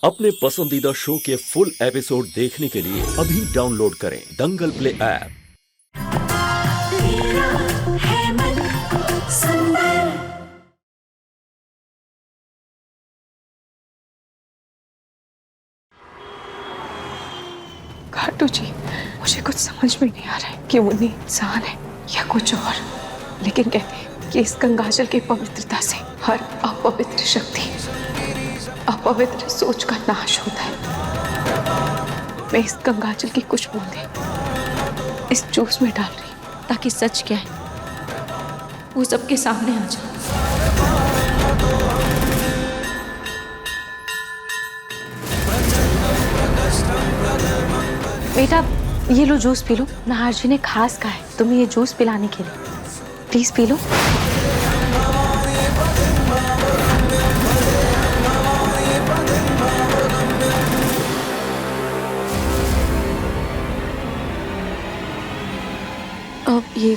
अपने पसंदीदा शो के फुल एपिसोड देखने के लिए अभी डाउनलोड करें दंगल प्ले ऐप। खाटू जी, मुझे कुछ समझ में नहीं आ रहा है कि मुन्नी इंसान है या कुछ और, लेकिन कहते हैं कि इस गंगाजल की पवित्रता से हर अपवित्र शक्ति, अपवित्र सोच का नाश होता है। मैं इस गंगाजल की कुछ बूंदें इस जूस में डाल रही हूँ ताकि सच क्या है वो सबके सामने आ जाए। बेटा, ये लो जूस पी लो। नाहर जी ने खास कहा है तुम्हें ये जूस पिलाने के लिए, प्लीज पी लो। अब ये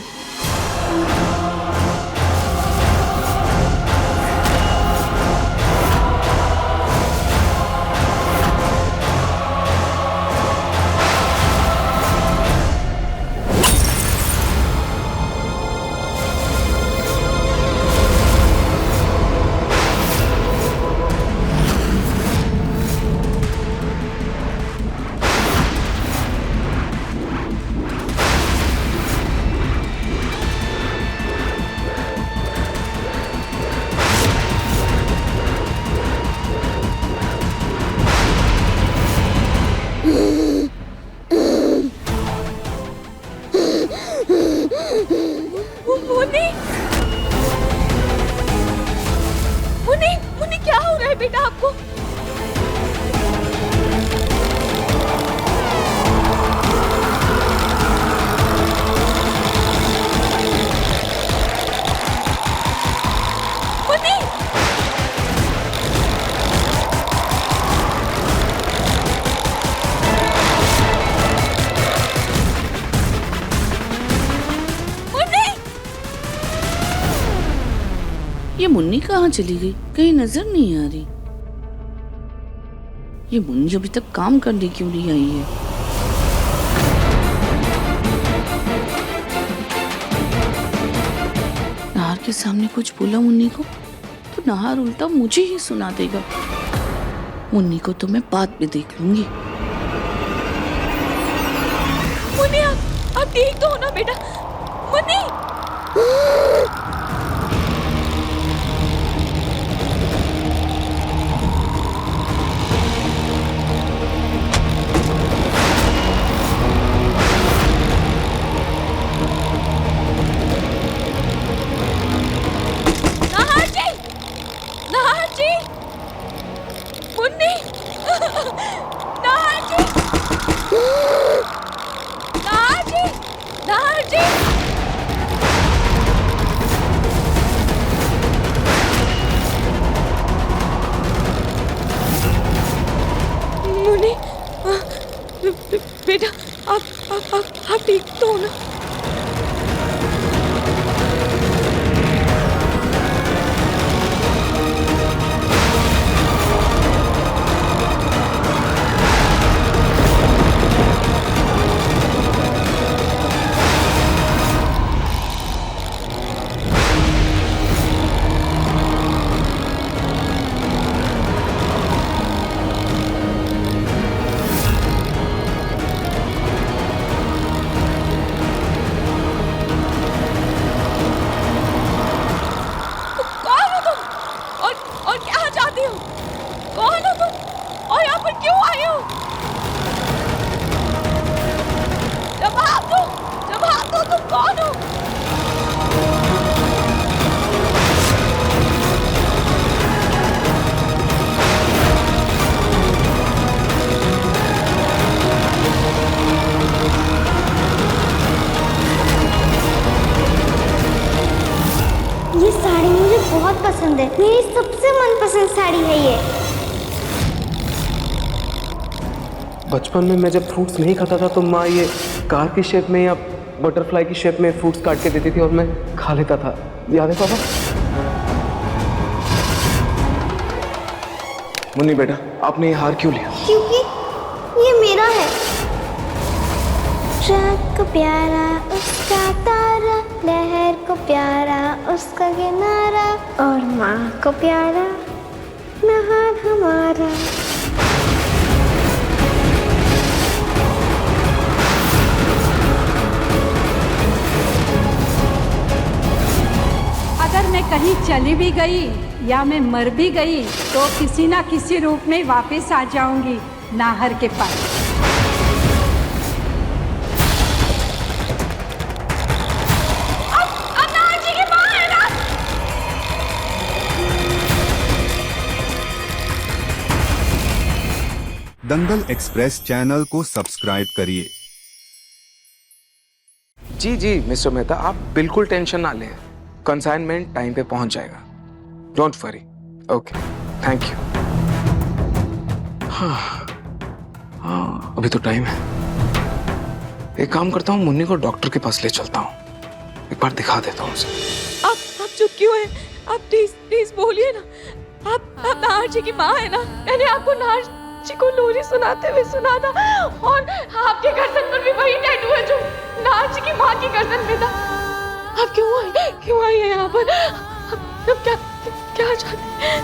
मुन्नी, मुन्नी, मुन्नी क्या हो रहा है बेटा आपको? मुन्नी, ये मुन्नी कहाँ चली गई? कहीं नजर नहीं आ रही। ये मुन्नी अभी तक काम करने क्यों नहीं आई है? नाहर के सामने कुछ बोला मुन्नी को तो नाहर उल्टा मुझे ही सुना देगा। मुन्नी को तो मैं बाद में देख लूंगी। मुन्नी, आप ठीक तो हो ना बेटा? मुन्नी, नाहर जी, नाहर जी, मुन्नी, नाहर जी, नाहर जी, नाहर जी। मुन्नी, बेटा, आप ठीक तो हो ना? ये साड़ी मुझे बहुत पसंद है, मेरी सबसे मनपसंद साड़ी है ये। बचपन में मैं जब फ्रूट्स नहीं खाता था तो माँ ये कार की शेप में या बटरफ्लाई की शेप में फ्रूट्स काट के देती थी और मैं खा लेता था। याद है पापा? मुन्नी बेटा, आपने ये हार क्यों लिया? क्योंकि ये मेरा है। रात को प्यारा उसका तारा, लहर को प्यारा उसका किनारा, और माँ को प्यारा नहार हमारा। अगर मैं कहीं चली भी गई या मैं मर भी गई तो किसी ना किसी रूप में वापस आ जाऊंगी नाहर के पास। दंगल एक्सप्रेस चैनल को सब्सक्राइब करिए। जी जी मिस्टर मेहता, आप बिल्कुल टेंशन ना लें, कंसाइनमेंट टाइम पे पहुंच जाएगा। Don't worry. Okay, thank you. हाँ, अभी तो टाइम है। एक काम करता हूँ, मुन्नी को डॉक्टर के पास ले चलता हूँ, एक बार दिखा देता हूँ उसे। आप चुप क्यों हैं? आप प्लीज बोलिए ना। आप नाहर जी की माँ है ना? मैंने आपको नाहर जी को लोरी सुनाते हुए सुना था, और आपके गर्दन पर भी वही टैटू है जो नाहर जी की माँ की गर्दन में था। आप क्यों आई है यहाँ पर? आप क्या चाहते हैं?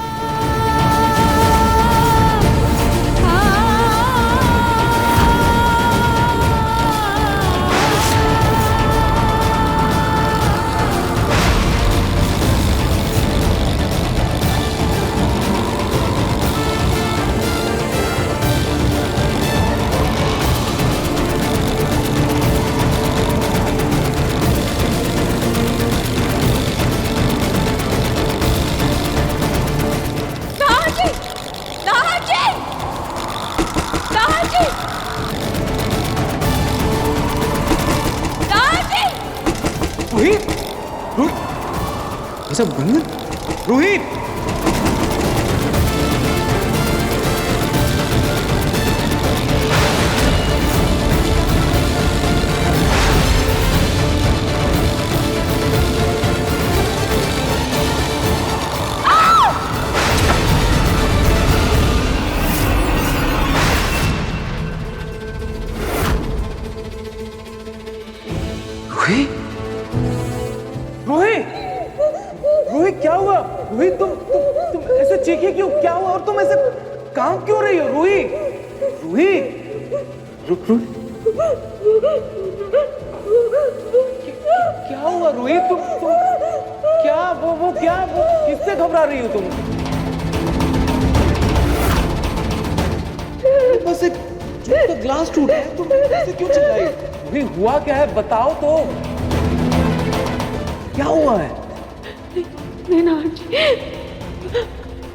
रोहित, ये सब बंधन? रोहित, रोहित क्या हुआ? रोहित तुम ऐसे चीखे क्यों? क्या हुआ? और तुम ऐसे कांप क्यों रही हो? रोहित, क्या हुआ? रोहित तुम क्या वो किससे घबरा रही हो तुम? बस एक तो ग्लास टूटा है, तुम ऐसे क्यों चिल्लाई? रोहित हुआ क्या है? बताओ तो, क्या हुआ है? नहीं नाहर जी,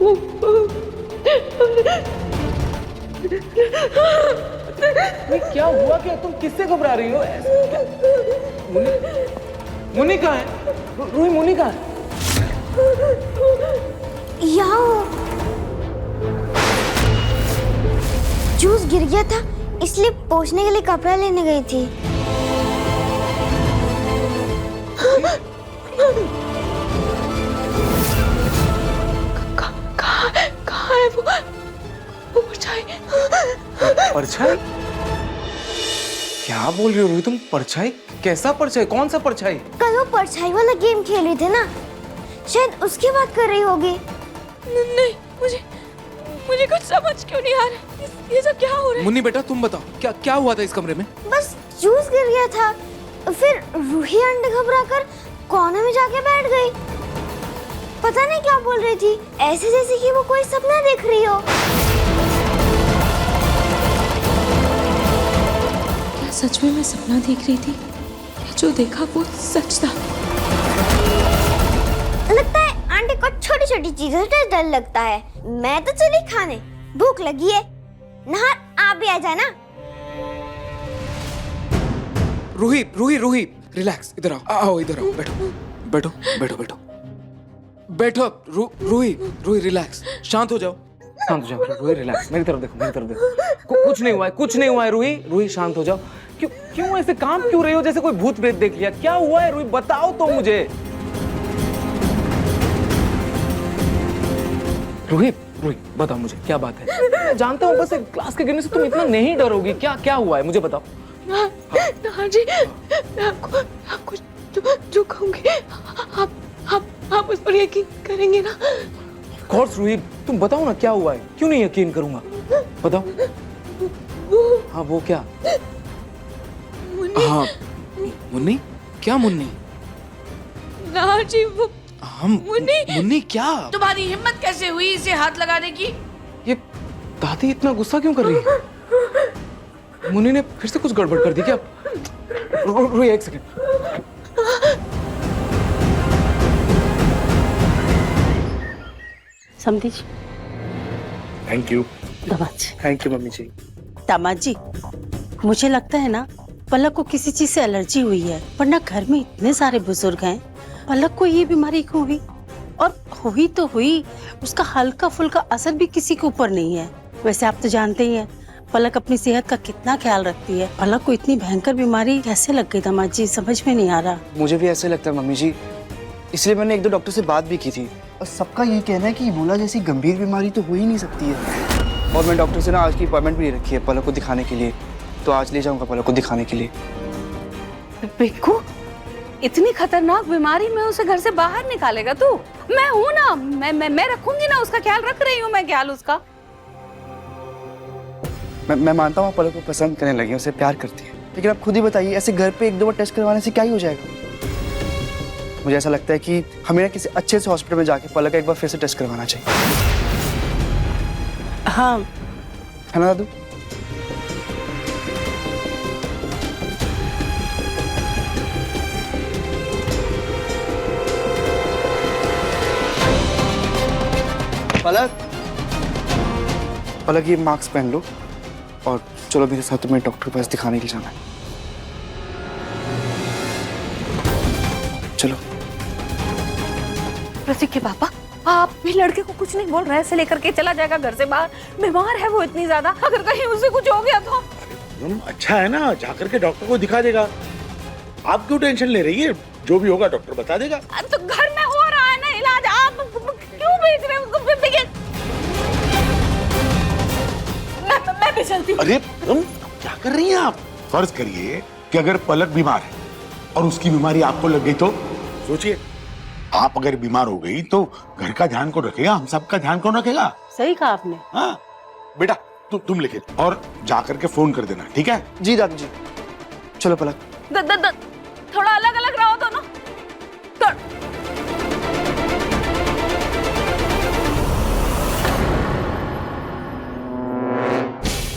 वो क्या हुआ? क्या तुम किससे घबरा रही हो? मुन्नी कहाँ है? रूही, मुन्नी कहाँ है? यहाँ जूस गिर गया था, इसलिए पोंछने के लिए कपड़ा लेने गई थी। कहाँ है वो परछाई? परछाई? क्या बोल रही हो रूही तुम? परछाई? कैसा परछाई? कौन सा परछाई? कल वो परछाई वाला गेम खेल रही थे ना, शायद उसकी बात कर रही होगी। नहीं, मुझे कुछ समझ क्यों नहीं आ रहा। ये सब क्या हो रहा है? मुन्नी बेटा तुम बताओ, क्या हुआ था इस कमरे में? बस जूस गिर गया था, फिर रूही अंडे घबरा कर कोने में जाके बैठ गई। पता नहीं क्या बोल रही थी, ऐसे जैसे कि वो कोई सपना देख रही हो। क्या सच में मैं सपना देख रही थी? क्या जो देखा वो सच था? लगता है आंटी को छोटी छोटी चीजों से डर लगता है। मैं तो चली खाने, भूख लगी है। नाहर आप भी आ जाए ना। रूही रिलैक्स, इधर आओ, इधर आओ, बैठो। रूही रिलैक्स, शांत हो जाओ। रूही रिलैक्स, मेरी तरफ देखो। कुछ नहीं हुआ है रूही शांत हो जाओ। क्यों ऐसे काम क्यों रही हो जैसे कोई भूत प्रेत देख लिया? क्या हुआ है रूही, बताओ तो मुझे। रूही बताओ मुझे क्या बात है। मैं जानता हूँ बस एक ग्लास के गिरने से तुम इतना नहीं डरोगी। क्या क्या हुआ है मुझे बताओ। नाहर जी, मैं आपको जो कहूंगी आप उस पर यकीन करेंगे ना? ऑफ कोर्स रूही, तुम बताओ ना क्या हुआ है। क्यों नहीं यकीन करूंगा, बताओ। हाँ वो क्या? हाँ मुन्नी, क्या मुन्नी? नाहर जी वो हम मुन्नी क्या? तुम्हारी हिम्मत कैसे हुई इसे हाथ लगाने की? ये दादी इतना गुस्सा क्यों कर रही है? मुन्नी ने फिर से कुछ गड़बड़ कर दी क्या? रूही एक सेकंड। समझी जी। Thank you. दामाद जी। थैंक यू मम्मी जी। दामाद जी, मुझे लगता है ना पलक को किसी चीज से एलर्जी हुई है, वरना घर में इतने सारे बुजुर्ग हैं, पलक को ये बीमारी क्यों हुई? और हुई तो हुई, उसका हल्का फुल्का असर भी किसी के ऊपर नहीं है। वैसे आप तो जानते ही हैं पलक अपनी सेहत का कितना ख्याल रखती है। पलक को इतनी भयंकर बीमारी कैसे लग गई दामाद जी, समझ में नहीं आ रहा। मुझे भी ऐसे लगता है मम्मी जी, इसलिए मैंने एक दो डॉक्टर से बात भी की थी और सबका यही कहना है कि इबोला जैसी गंभीर बीमारी तो हो ही नहीं सकती है। और मैं डॉक्टर से ना आज की अपॉइंटमेंट भी ले रखी है पलक को दिखाने के लिए, तो आज ले जाऊंगा पलक को दिखाने के लिए। पिंकू, इतनी खतरनाक बीमारी में उसे घर से बाहर निकालेगा तू? मैं हूं ना, मैं रखूंगी ना, उसका ख्याल रख रही हूँ मैं, ख्याल उसका। मैं मानता हूँ पलक को पसंद करने लगी, उसे प्यार करती है, लेकिन आप खुद ही बताइए ऐसे घर पे एक दो बार टेस्ट करवाने से क्या ही हो जाएगा? मुझे ऐसा लगता है कि हमें ना किसी अच्छे से हॉस्पिटल में जाके पलक का एक बार फिर से टेस्ट करवाना चाहिए। हाँ है ना दादू? पलक ये मास्क पहन लो और चलो मेरे साथ, तुम्हें डॉक्टर के पास दिखाने के लिए जाना है। चलो। प्रतीक के पापा, आप भी लड़के को कुछ नहीं बोल रहे, ऐसे लेकर के चला जाएगा घर से बाहर? बीमार है वो इतनी ज्यादा, अगर कहीं उसे कुछ हो गया तो? अच्छा है ना, जाकर के डॉक्टर को दिखा देगा। आप क्यों टेंशन ले रही है? जो भी होगा डॉक्टर बता देगा। तो घर में हो रहा है ना इलाज, आप क्यों भेज रहे हैं उसको? मैं भी चलती हूँ। अरे तुम क्या कर रही हैं आप? फर्ज करिए कि अगर पलक बीमार है और उसकी बीमारी आपको लग गई तो सोचिए, आप अगर बीमार हो गई तो घर का ध्यान कौन रखेगा? हम सबका ध्यान कौन रखेगा? सही कहा आपने। हाँ बेटा, तुम लिखे और जाकर के फोन कर देना, ठीक है? जी दादू जी। चलो पलक। थोड़ा अलग अलग रहो दोनों।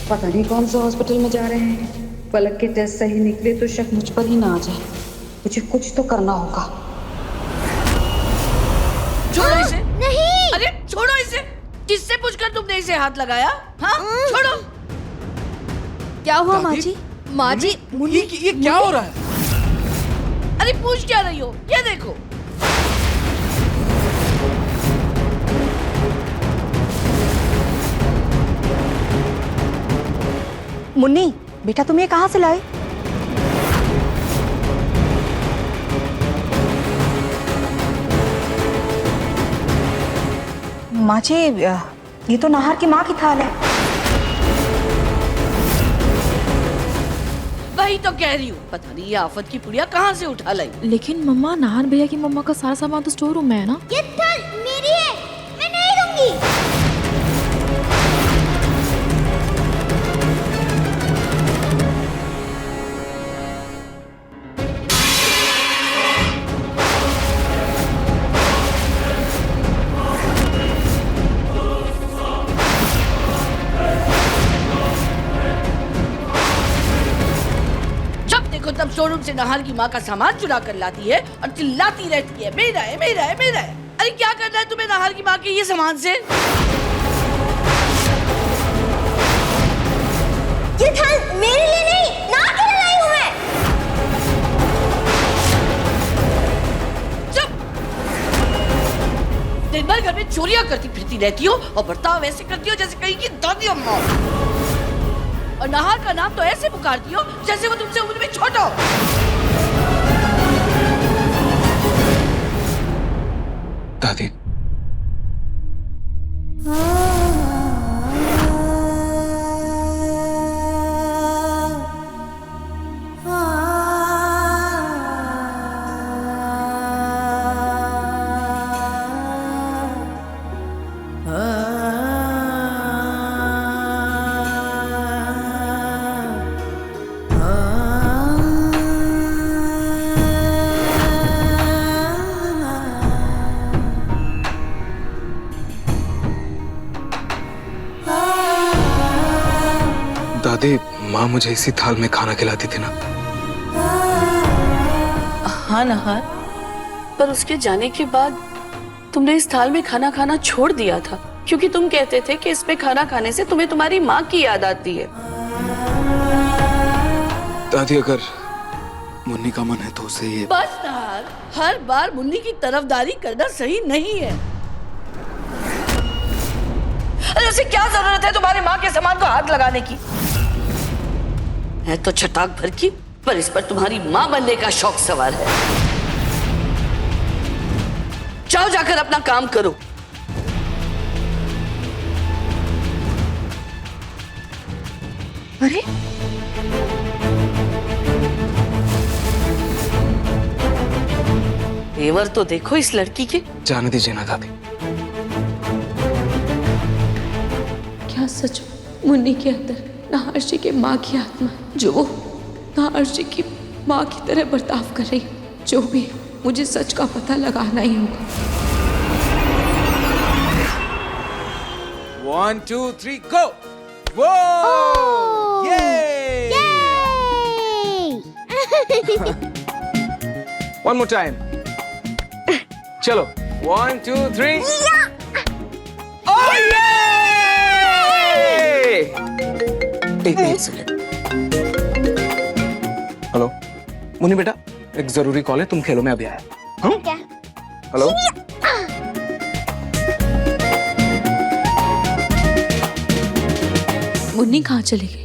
पता नहीं कौन सा हॉस्पिटल में जा रहे हैं। पलक के टेस्ट सही निकले तो शक मुझ पर ही ना आ जाए। मुझे कुछ तो करना होगा। छोड़ो इसे। नहीं। अरे छोड़ो इसे। किससे पूछकर तुमने इसे हाथ लगाया? हाँ छोड़ो। क्या हुआ माँ जी? माँ जी, ये क्या हो रहा है? अरे पूछ क्या रही हो? ये देखो। मुन्नी बेटा, तुम ये कहाँ से लाए? माँ जी, ये तो नाहर की माँ की थाल है। वही तो कह रही हूँ, पता नहीं ये आफत की पुड़िया कहाँ से उठा लाई। लेकिन मम्मा, नाहर भैया की मम्मा का सारा सामान तो स्टोर रूम में है ना? ये थाल मेरी है, मैं नहीं दूंगी। तब शोरूम से नाहर की माँ का सामान चुरा कर लाती है और चिल्लाती रहती है मेरा है, मेरा है, मेरा है। अरे क्या करना है तुम्हें नाहर की माँ के ये सामान से? ये थाल मेरे लिए नहीं, ना के लिए लाई हूँ मैं। चुप। दिन भर घर में चोरियां करती फिरती रहती हो और बर्ताव ऐसे करती हो जैसे कहीं की दादी अम्मा। और नाहर का नाम तो ऐसे पुकारती हो जैसे वो तुमसे उम्र में छोटा हो। दादी। दादी, माँ मुझे इसी थाल में खाना खिलाती थी ना। हाँ नाहर, पर उसके जाने के बाद तुमने इस थाल में खाना खाना छोड़ दिया था, क्योंकि तुम कहते थे कि इसमें खाना खाने से तुम्हें तुम्हारी माँ की याद आती है। दादी, अगर मुन्नी का मन है तो उसे ये... बस नाहर, हर बार मुन्नी की तरफदारी करना सही नहीं है। अरे उसे क्या जरूरत है तुम्हारी माँ के सामान को हाथ लगाने की? है तो छटाक भर की, पर इस पर तुम्हारी माँ बनने का शौक सवार है। जाओ जाकर अपना काम करो। अरे तेवर तो देखो इस लड़की के। जाने दीजिए ना दादी। क्या सच मुन्नी के अंदर नाहर जी के माँ की आत्मा है, जो वो नाहर जी की माँ की तरह बर्ताव कर रही है? जो भी है, मुझे सच का पता लगाना ही होगा। 1 2 3 go! वो! Yay! One more time. चलो 1 2 3. Oh yeah! एक सेकंड। हेलो मुन्नी बेटा, एक जरूरी कॉल है, तुम खेलो, मैं अभी आया। क्या? हेलो। मुन्नी कहाँ चली गई?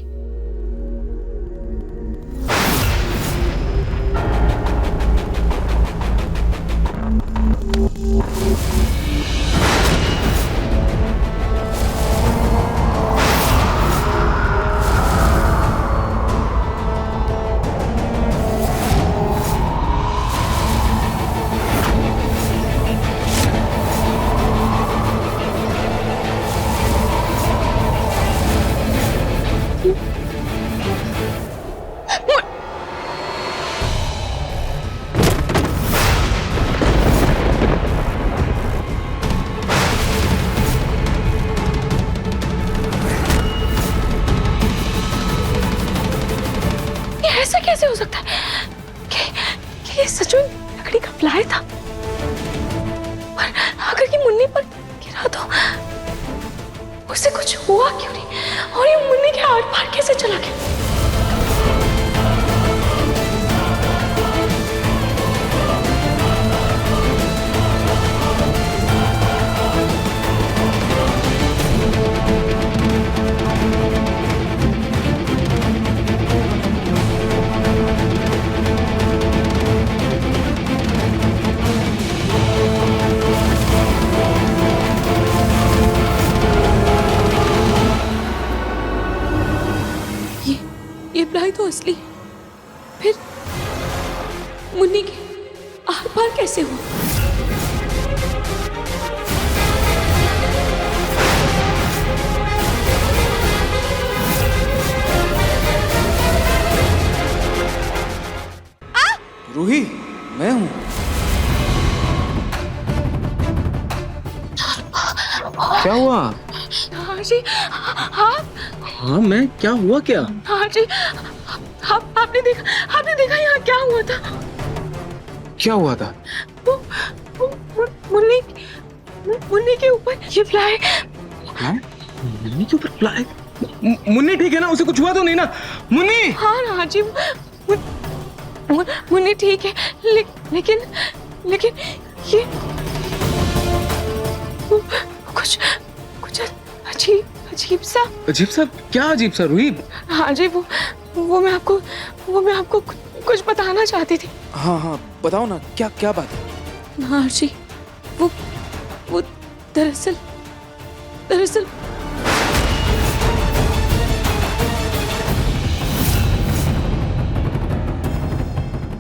ऐसा कैसे हो सकता है कि ये सच में लकड़ी का प्लाई था? और अगर ये मुन्नी पर गिरा तो उससे कुछ हुआ क्यों नहीं? और ये मुन्नी के आर पार कैसे चला गया? ये प्लाई तो असली है, फिर मुन्नी के आर पार कैसे हुआ? रूही, मैं हूँ। क्या हुआ? हाँ जी, हाँ मैं, क्या हुआ क्या? हाँ जी, आपने देखा यहाँ क्या हुआ था? क्या हुआ था? मुन्नी के ऊपर ये फ्लाई। मुन्नी के ऊपर फ्लाई? मुन्नी ठीक है ना? उसे कुछ हुआ तो नहीं ना? मुन्नी! हाँ जी, मुन्नी ठीक है, लेकिन ये कुछ अजीब सा। क्या अजीब सा रूही? हाँ जी, वो मैं आपको कुछ बताना चाहती थी। हाँ बताओ ना, क्या बात है? हाँ जी, वो दरअसल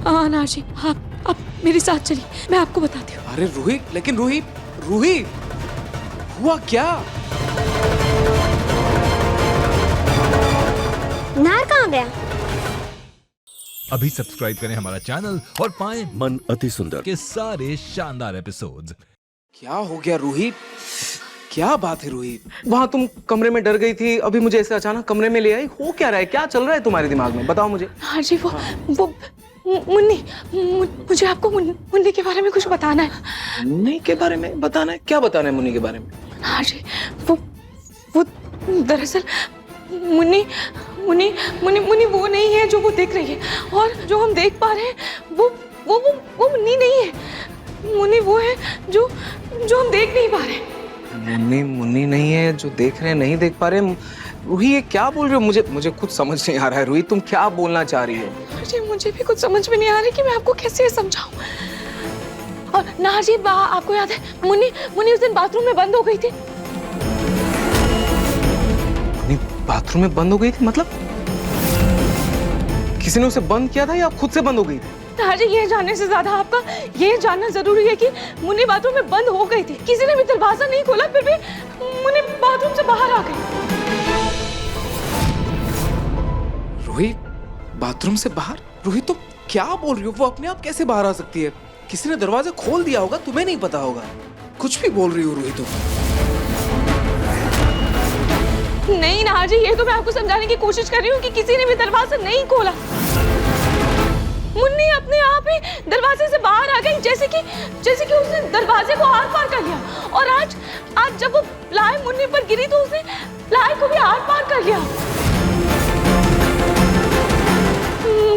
हाँ ना जी, आप मेरे साथ चलिए, मैं आपको बताती हूँ। अरे रूही, लेकिन रूही हुआ क्या? नार कहाँ गया? अभी सब्सक्राइब करें हमारा चैनल और पाएं मन अति सुंदर के सारे शानदार एपिसोड्स। क्या हो गया रूही? क्या बात है रूही? वहां तुम कमरे में डर गई थी, अभी मुझे ऐसे अचानक कमरे में ले आई। हो क्या रहा है? क्या चल रहा है तुम्हारे दिमाग में? बताओ मुझे। हाँ जी, वो मुन्नी, मुझे आपको मुन्नी के बारे में कुछ बताना है। मुन्नी के बारे में बताना है? क्या बताना है मुन्नी के बारे में? हाँ जी, वो दरअसल मुन्नी मुन्नी मुन्नी मुन्नी वो नहीं है जो वो देख रही है, और जो हम देख पा रहे हैं वो मुन्नी नहीं है। मुन्नी वो है जो हम देख नहीं पा रहे। मुन्नी नहीं है जो देख रहे हैं, नहीं देख पा रहे। रूही, ये क्या बोल रहे हो? मुझे कुछ समझ नहीं आ रहा है। रूही, तुम क्या बोलना चाह रही हो? अरे मुझे भी कुछ समझ में नहीं आ रहा कि मैं आपको कैसे समझाऊं। और नाहर जी, आपको याद है मुन्नी उस दिन बाथरूम में बंद हो गई थी। मुन्नी बाथरूम में बंद हो गई थी? मतलब किसी ने उसे बंद किया था या खुद से बंद हो गई थी? नाहर जी, ये जानने से ज्यादा आपका ये जानना जरूरी है कि मुन्नी बाथरूम में बंद हो गई थी। किसी ने भी दरवाजा नहीं खोला, फिर भी मुन्नी बाथरूम से बाहर आ गई। रूही, बाथरूम से बाहर? रूही, तुम क्या बोल रही हो? वो अपने आप कैसे बाहर आ सकती है? किसी ने दरवाजा खोल दिया होगा, तुम्हें नहीं पता होगा। कुछ भी बोल रही हो रूही तुम। नहीं नाहर जी, ये तो मैं आपको समझाने की कोशिश कर रही हूँ कि किसी ने भी दरवाजा नहीं खोला। मुन्नी अपने आप ही दरवाजे से बाहर आ गई, जैसे कि उसने दरवाजे को आर पार कर लिया। और आज जब वो प्लाई मुन्नी पर गिरी तो उसने प्लाई को भी आर पार कर लिया।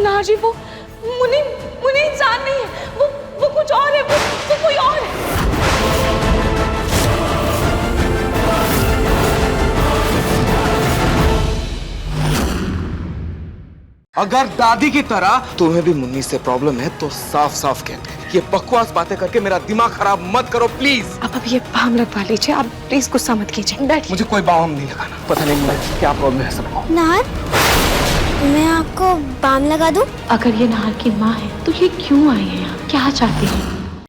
नाहर जी, वो मुन्नी इंसान नहीं है, वो कुछ और है, वो कोई और है। अगर दादी की तरह तुम्हें भी मुन्नी से प्रॉब्लम है तो साफ साफ कह दे। ये बकवास बातें करके मेरा दिमाग खराब मत करो प्लीज। अब ये बाम लगवा लीजिए, आप प्लीज गुस्सा मत कीजिए। बैठिए। मुझे कोई बाम नहीं लगाना। पता नहीं क्या प्रॉब्लम है सबको। नाहर, मैं आपको बाम लगा दूं? अगर ये नाहर की माँ है तो ये क्यों आई है यहाँ? क्या चाहती है?